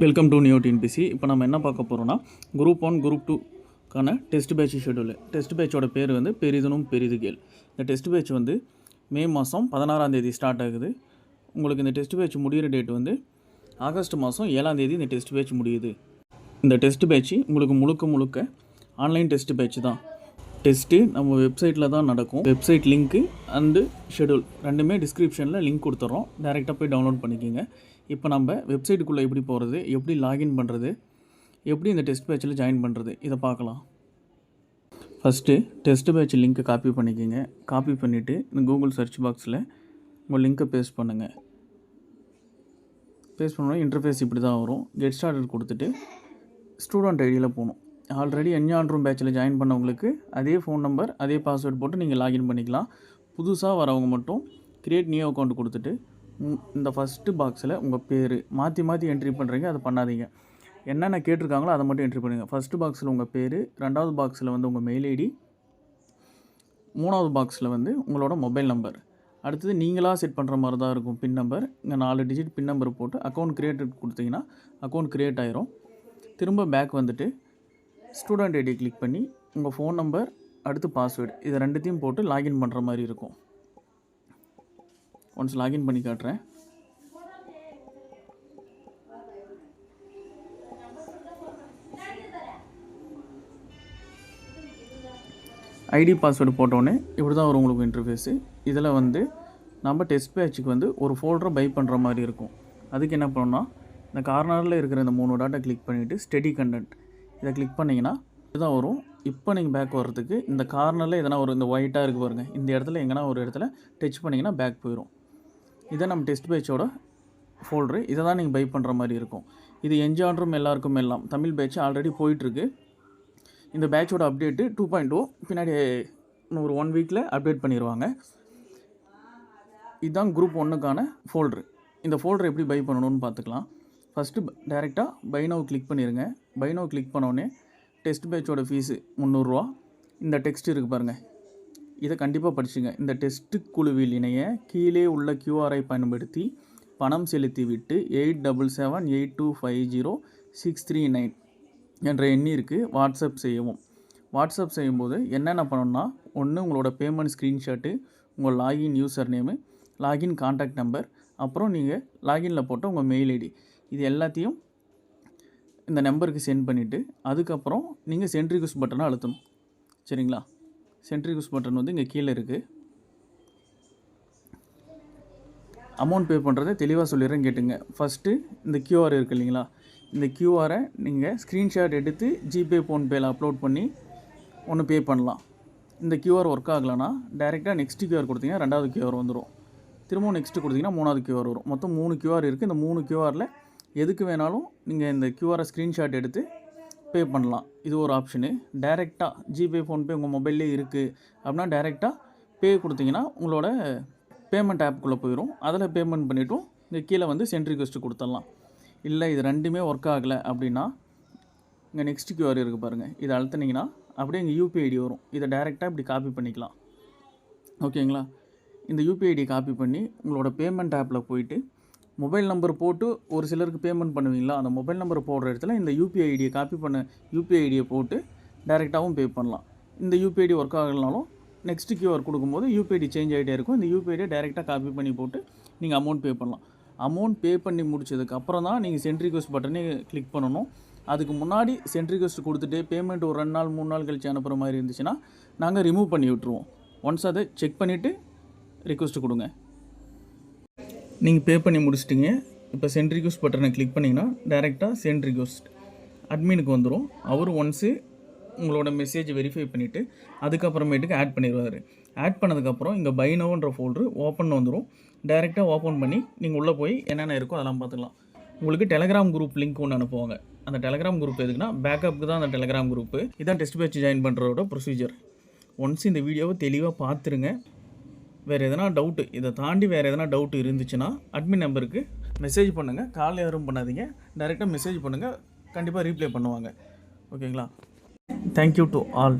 Welcome to new TNPSC. இப்போ நம்ம என்ன பார்க்க போகிறோம்னா குரூப் 1 குரூப் 2க்கான டெஸ்ட் பேட்ச் ஷெடியூல். டெஸ்ட் பேட்சோட பேர் வந்து பெரிதுனும் பெரிது கேள். இந்த டெஸ்ட் பேட்ச் வந்து மே மாதம் 16ஆம் தேதி ஸ்டார்ட் ஆகுது. உங்களுக்கு இந்த டெஸ்ட் பேட்ச் முடிகிற டேட் வந்து ஆகஸ்ட் மாதம் 7ஆம் தேதி இந்த டெஸ்ட் பேட்ச் முடியுது. இந்த டெஸ்ட் பேட்ச் உங்களுக்கு முழுக்க ஆன்லைன் டெஸ்ட் பேட்ச் தான். டெஸ்ட்டு நம்ம வெப்சைட்டில் தான் நடக்கும். வெப்சைட் லிங்க்கு அண்டு ஷெடியூல் ரெண்டுமே டிஸ்கிரிப்ஷனில் லிங்க் கொடுத்துட்றோம். டேரெக்டாக போய் டவுன்லோட் பண்ணிக்கோங்க. இப்போ நம்ம வெப்சைட்டுக்குள்ளே எப்படி போகிறது, எப்படி லாகின் பண்ணுறது, எப்படி இந்த டெஸ்ட் பேட்சில் ஜாயின் பண்ணுறது, இதை பார்க்கலாம். ஃபஸ்ட்டு டெஸ்ட் பேட்ச் லிங்க்கை காப்பி பண்ணிக்கோங்க. காப்பி பண்ணிவிட்டு இந்த கூகுள் சர்ச் பாக்ஸில் உங்கள் லிங்க்கை பேஸ்ட் பண்ணுங்கள். பேஸ்ட் பண்ணோன்னா இன்டர்ஃபேஸ் இப்படி தான் வரும். கெட் ஸ்டார்டட் கொடுத்துட்டு ஸ்டூடெண்ட் ஐடியில் போகணும். ஆல்ரெடி என்ஜான் ரூம் பேட்சில் ஜாயின் பண்ணவங்களுக்கு அதே ஃபோன் நம்பர் அதே பாஸ்வேர்டு போட்டு நீங்கள் லாகின் பண்ணிக்கலாம். புதுசாக வரவங்க மட்டும் க்ரியேட் நியூ அக்கௌண்ட் கொடுத்துட்டு இந்த ஃபஸ்ட்டு பாக்ஸில் உங்கள் பேர் மாற்றி என்ட்ரி பண்ணுறீங்க, அதை பண்ணாதீங்க. என்னென்ன கேட்டிருக்காங்களோ அதை மட்டும் என்ட்ரி பண்ணுங்கள். ஃபஸ்ட்டு பாக்ஸில் உங்கள் பேர், ரெண்டாவது பாக்ஸில் வந்து உங்கள் மெயில் ஐடி, மூணாவது பாக்ஸில் வந்து உங்களோட மொபைல் நம்பர். அடுத்தது நீங்களாக செட் பண்ணுற மாதிரி தான் இருக்கும் பின் நம்பர். இங்கே 4 டிஜிட் பின் நம்பர் போட்டு அக்கௌண்ட் க்ரியேட்டட் கொடுத்தீங்கன்னா அக்கௌண்ட் க்ரியேட் ஆயிரும். திரும்ப பேக் வந்துட்டு ஸ்டூடெண்ட் ஐடி கிளிக் பண்ணி உங்கள் ஃபோன் நம்பர் அடுத்து பாஸ்வேர்டு இது ரெண்டுத்தையும் போட்டு லாகின் பண்ணுற மாதிரி இருக்கும். ஒன்ஸ் லாகின் பண்ணி காட்டுறேன். ஐடி பாஸ்வேர்டு போட்டோன்னே இப்படி தான் வரும் உங்களுக்கு இன்டர்ஃபேஸு. இதில் வந்து நம்ம டெஸ்ட் பேட்சுக்கு வந்து ஒரு ஃபோல்டரை பை பண்ணுற மாதிரி இருக்கும். அதுக்கு என்ன பண்ணணும்னா இந்த கார்னரில் இருக்கிற இந்த 3 டாட்டை கிளிக் பண்ணிவிட்டு ஸ்டடி கண்டென்ட் இதை கிளிக் பண்ணிங்கன்னா இதுதான் வரும். இப்போ நீங்கள் பேக் வர்றதுக்கு இந்த கார்னரில் எதனா ஒரு இந்த ஒயிட்டாக இருக்குது பாருங்கள், இந்த இடத்துல எங்கன்னா ஒரு இடத்துல டச் பண்ணிங்கன்னா பேக் போயிடும். இதை நம்ம டெஸ்ட் பேட்சோட ஃபோல்டரு. இதை தான் நீங்கள் பை பண்ணுற மாதிரி இருக்கும். இது என்ஜான் ரூம் எல்லாருக்கும் எல்லாம் தமிழ் பேட்ச் ஆல்ரெடி போயிட்டுருக்கு. இந்த பேட்சோட அப்டேட்டு 2.0 பின்னாடி ஒரு 1 வீக்கில் அப்டேட் பண்ணிடுவாங்க. இதுதான் குரூப் 1க்கான ஃபோல்டரு. இந்த ஃபோல்டரை எப்படி பை பண்ணணும்னு பார்த்துக்கலாம். ஃபஸ்ட்டு டேரெக்டாக பை நவ் கிளிக் பண்ணிடுங்க. பை நவ் கிளிக் பண்ணோடனே டெஸ்ட் பேட்சோட ஃபீஸு 300 ரூபா. இந்த டெக்ஸ்ட் இருக்குது பாருங்கள், இதை கண்டிப்பாக படிச்சுங்க. இந்த டெஸ்ட்டு குழுவில் இணைய கீழே உள்ள கியூஆரை பயன்படுத்தி பணம் செலுத்தி விட்டு 8778250639 என்ற எண்ணிற்கு வாட்ஸ்அப் செய்யவும். வாட்ஸ்அப் செய்யும்போது என்னென்ன பண்ணணும்னா, ஒன்று உங்களோட பேமெண்ட் ஸ்க்ரீன்ஷாட்டு, உங்கள் login user name, login contact number, அப்புறம் நீங்கள் லாகினில் போட்ட உங்கள் மெயில் ஐடி, இது எல்லாத்தையும் இந்த நம்பருக்கு சென்ட் பண்ணிவிட்டு அதுக்கப்புறம் நீங்கள் சென்ட் ரிக்வெஸ்ட் பட்டனை அழுத்தணும். சரிங்களா? சென்ட் ரிக்வெஸ்ட் பட்டன் வந்து இங்கே கீழே இருக்குது. அமௌண்ட் பே பண்ணுறதை தெளிவாக சொல்லிடுறேன் கேட்டுங்க. ஃபஸ்ட்டு இந்த கியூஆர் இருக்குது இல்லைங்களா, இந்த கியூஆரை நீங்கள் ஸ்க்ரீன்ஷாட் எடுத்து ஜிபே ஃபோன்பேயில் அப்லோட் பண்ணி ஒன்று பே பண்ணலாம். இந்த கியூஆர் ஒர்க் ஆகலைன்னா டேரெக்டாக நெக்ஸ்ட் கியூஆர் கொடுத்தீங்கன்னா 2வது கியூஆர் வந்துடும். திரும்பவும் நெக்ஸ்ட்டு கொடுத்தீங்கன்னா 3வது கியூஆர் வரும். மொத்தம் 3 கியூஆர் இருக்குது. இந்த 3 கியூஆரில் எதுக்கு வேணாலும் நீங்கள் இந்த கியூஆரை ஸ்க்ரீன்ஷாட் எடுத்து பே பண்ணலாம். இது ஒரு ஆப்ஷனு. டேரெக்டாக ஜிபே ஃபோன்பே உங்கள் மொபைல்லே இருக்குது அப்படின்னா டேரெக்டாக பே கொடுத்தீங்கன்னா உங்களோட பேமெண்ட் ஆப்புக்குள்ளே போயிடும். அதில் பேமெண்ட் பண்ணிவிட்டும் இங்கே கீழே வந்து சென்ட் ரிக்வெஸ்ட்டு கொடுத்துடலாம். இல்லை இது ரெண்டுமே ஒர்க் ஆகலை அப்படின்னா இங்கே நெக்ஸ்ட் கியூஆர் இருக்குது பாருங்கள், இதை அழுத்தினீங்கன்னா அப்படியே இங்கே யூபிஐ ஐடி வரும். இதை டேரெக்டாக இப்படி காப்பி பண்ணிக்கலாம். ஓகேங்களா? இந்த யூபிஐ ஐடி காப்பி பண்ணி உங்களோட பேமெண்ட் ஆப்பில் போயிட்டு மொபைல் நம்பர் போட்டு ஒரு சிலருக்கு பேமெண்ட் பண்ணுவீங்களா, அந்த மொபைல் நம்பர் போடுற இடத்துல இந்த யூபிஐ ஐடியை காப்பி பண்ண யூபிஐ ஐடியை போட்டு டேரெக்டாகவும் பே பண்ணலாம். இந்த யூபிஐ ஐடி ஒர்க் ஆகலைனாலும் நெக்ஸ்ட் கியூஆர் கொடுக்கும்போது யூபிஐ ஐடி சேஞ்ச் ஆகிட்டே இருக்கும். இந்த யூபிஐ ஐடியை டேரெக்டாக காப்பி பண்ணி போட்டு நீங்கள் அமௌண்ட் பே பண்ணலாம். அமௌண்ட் பே பண்ணி முடிச்சதுக்கு அப்புறம் தான் நீங்கள் சென்ட் ரிக்வெஸ்ட் பட்டனே கிளிக் பண்ணணும். அதுக்கு முன்னாடி சென்ட் ரிக்வெஸ்ட் கொடுத்துட்டு பேமெண்ட் ஒரு 2 நாள் 3 நாள் கழிச்சு அனுப்புகிற மாதிரி இருந்துச்சுன்னா நாங்கள் ரிமூவ் பண்ணி விட்ருவோம். ஒன்ஸ் அதை செக் பண்ணிவிட்டு ரிக்வெஸ்ட்டு கொடுங்க. நீங்கள் பே பண்ணி முடிச்சிட்டிங்க. இப்போ சென்ட் ரிக்வெஸ்ட் பட்டனை கிளிக் பண்ணிங்கன்னா டேரெக்டாக சென்ட் ரிக்வெஸ்ட் அட்மினுக்கு வந்துடும். அவர் ஒன்ஸு உங்களோட மெசேஜ் வெரிஃபை பண்ணிவிட்டு அதுக்கப்புறமேட்டுக்கு ஆட் பண்ணிடுவார். ஆட் பண்ணதுக்கப்புறம் இங்கே பை நவ்ன்ற ஃபோல்டரு ஓப்பன் வந்துடும். டேரெக்டாக ஓப்பன் பண்ணி நீங்கள் உள்ளே போய் என்னென்ன இருக்கோ அதெல்லாம் பார்த்துக்கலாம். உங்களுக்கு டெலகிராம் குரூப் லிங்க் ஒன்று அனுப்புவாங்க. அந்த டெலகிராம் குரூப் எதுக்குன்னா பேக்கப்புக்கு தான் அந்த டெலகிராம் குரூப்பு. இதான் டெஸ்ட் பேட்ச் ஜாயின் பண்ணுறதோட ப்ரொசீஜர். ஒன்ஸ் இந்த வீடியோவை தெளிவாக பார்த்துருங்க. வேறு எதனா டவுட்டு, இதை தாண்டி வேறு எதனா டவுட் இருந்துச்சுன்னா அட்மின் நம்பருக்கு மெசேஜ் பண்ணுங்கள். கால் யாரும் பண்ணாதீங்க, டைரெக்டாக மெசேஜ் பண்ணுங்கள். கண்டிப்பாக ரீப்ளை பண்ணுவாங்க. ஓகேங்களா? Thank you to all.